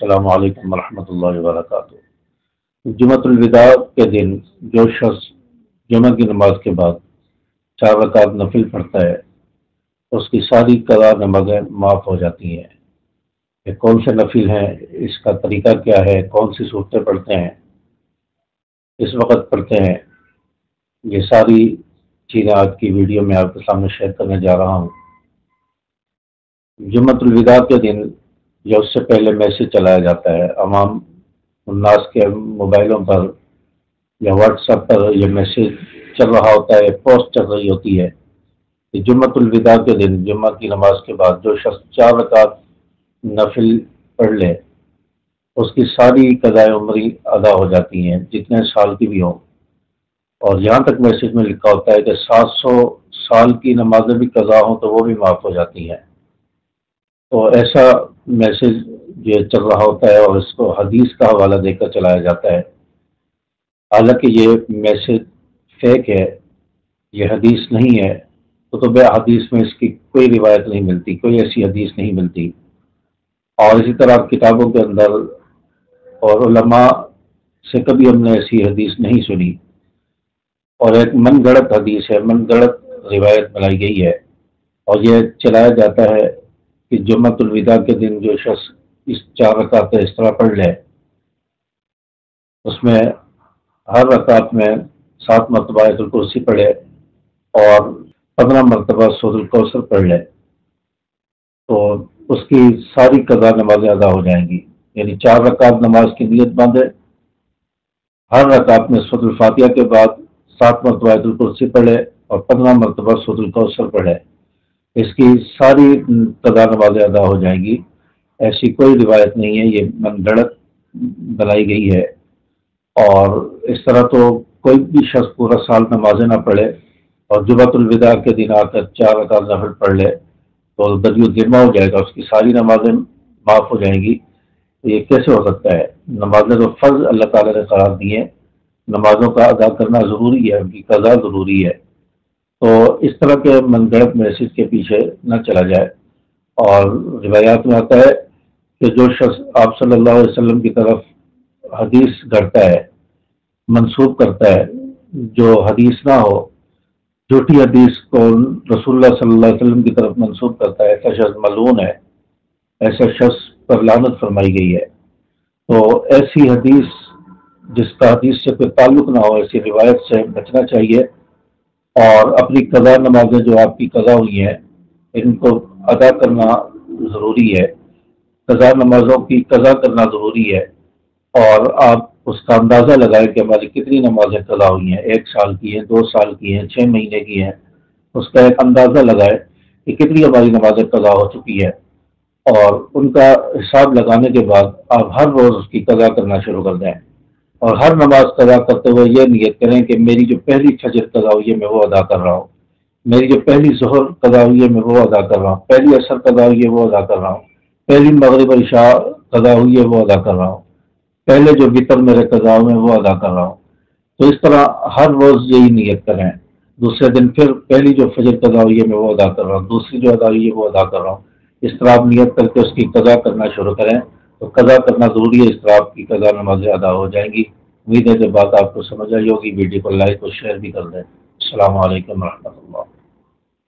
السلام علیکم ورحمۃ اللہ وبرکاتہ۔ جمعۃ الوداع کے دن جو شخص جمعہ کی نماز کے بعد 4 رکعت نفل پڑھتا ہے اس کی ساری قضا نمازیں معاف ہو جاتی ہیں۔ یہ کون سے نفل ہیں، اس کا طریقہ کیا ہے، کون سی صورتیں پڑھتے ہیں، اس وقت پڑھتے ہیں، یہ ساری چیزیں آج کی ویڈیو میں آپ کے سامنے شیئر کرنے جا رہا ہوں۔ جمعۃ الوداع کے دن یا اس سے پہلے میسج چلایا جاتا ہے عوام الناس کے موبائلوں پر یا واٹس ایپ پر، یہ میسج چل رہا ہوتا ہے، پوسٹ چل رہی ہوتی ہے کہ جمعۃ الوداع کے دن جمعہ کی نماز کے بعد جو شخص 4 رکعت نفل پڑھ لے اس کی ساری قضائے عمری ادا ہو جاتی ہیں، جتنے سال کی بھی ہوں۔ اور یہاں تک میسج میں لکھا ہوتا ہے کہ 700 سال کی نمازیں بھی قضا ہوں تو وہ بھی معاف ہو جاتی ہیں۔ تو ایسا میسج جو چل رہا ہوتا ہے اور اس کو حدیث کا حوالہ دے کر چلایا جاتا ہے، حالانکہ یہ میسج فیک ہے، یہ حدیث نہیں ہے۔ کتب حدیث میں اس کی کوئی روایت نہیں ملتی، کوئی ایسی حدیث نہیں ملتی، اور اسی طرح کتابوں کے اندر اور علماء سے کبھی ہم نے ایسی حدیث نہیں سنی، اور ایک من گڑت حدیث ہے، من گڑت روایت بنائی گئی ہے، اور یہ چلایا جاتا ہے کہ جمعۃ الوداع کے دن جو شخص اس 4 رکعت اس طرح پڑھ لے، اس میں ہر رکعت میں 7 مرتبہ آیت الکرسی پڑھے اور 15 مرتبہ سورۃ الکوثر پڑھ لے تو اس کی ساری قضا نمازیں ادا ہو جائیں گی۔ یعنی 4 رکعت نماز کی نیت باندھے، ہر رکعت میں سورۃ الفاتحہ کے بعد 7 مرتبہ آیت الکرسی پڑھے اور 15 مرتبہ سورۃ الکوثر پڑھے، اس کی ساری قضا نمازیں ادا ہو جائیں گی۔ ایسی کوئی روایت نہیں ہے، یہ من گڑت بنائی گئی ہے، اور اس طرح تو کوئی بھی شخص پورا سال نمازیں نہ پڑھے اور جمعۃ الوداع کے دن آ کر 4 رکعت نفل پڑھ لے تو بدیو ذمہ ہو جائے گا، اس کی ساری نمازیں معاف ہو جائیں گی۔ یہ کیسے ہو سکتا ہے؟ نمازیں تو فرض اللہ تعالیٰ نے قرار دی ہیں، نمازوں کا ادا کرنا ضروری ہے، ان کی قضا ضروری ہے۔ تو اس طرح کے من گڑت میسج کے پیچھے نہ چلا جائے۔ اور روایات میں آتا ہے کہ جو شخص آپ صلی اللہ علیہ وسلم کی طرف حدیث گھڑتا ہے، منسوب کرتا ہے، جو حدیث نہ ہو، جھوٹی حدیث کو رسول اللہ صلی اللہ علیہ وسلم کی طرف منسوب کرتا ہے، ایسا شخص ملعون ہے، ایسا شخص پر لعنت فرمائی گئی ہے۔ تو ایسی حدیث جس کا حدیث سے کوئی تعلق نہ ہو، ایسی روایت سے بچنا چاہیے، اور اپنی قضا نمازیں جو آپ کی قضا ہوئی ہیں ان کو ادا کرنا ضروری ہے۔ قضا نمازوں کی قضا کرنا ضروری ہے، اور آپ اس کا اندازہ لگائیں کہ ہماری کتنی نمازیں قضا ہوئی ہیں، 1 سال کی ہیں، 2 سال کی ہیں، 6 مہینے کی ہیں، اس کا ایک اندازہ لگائے کہ کتنی ہماری نمازیں قضا ہو چکی ہے، اور ان کا حساب لگانے کے بعد آپ ہر روز اس کی قضا کرنا شروع کر دیں، اور ہر نماز قضا کرتے ہوئے یہ نیت کریں کہ میری جو پہلی فجر قضا ہوئی ہے میں وہ ادا کر رہا ہوں، میری جو پہلی ظہر قضا ہوئی ہے میں وہ ادا کر رہا ہوں، پہلی عصر قضا ہوئی ہے وہ ادا کر رہا ہوں، پہلی مغرب اور عشاء قضا ہوئی ہے وہ ادا کر رہا ہوں، پہلے جو وطر میرے قضا ہوئے ہیں وہ ادا کر رہا ہوں۔ تو اس طرح ہر روز یہی نیت کریں۔ دوسرے دن پھر پہلی جو فجر قضا ہوئی ہے میں وہ ادا کر رہا ہوں، دوسری جو ادا ہوئی ہے وہ ادا کر رہا ہوں۔ اس طرح آپ نیت کر کے اس کی قضا کرنا شروع کریں تو قضا کرنا ضروری ہے، اس طرح آپ کی قضا نمازیں ادا ہو جائیں گی۔ امید ہے کہ بات آپ کو سمجھ آئی ہوگی۔ ویڈیو کو لائک اور شیئر بھی کر دیں۔ السلام علیکم ورحمۃ اللہ۔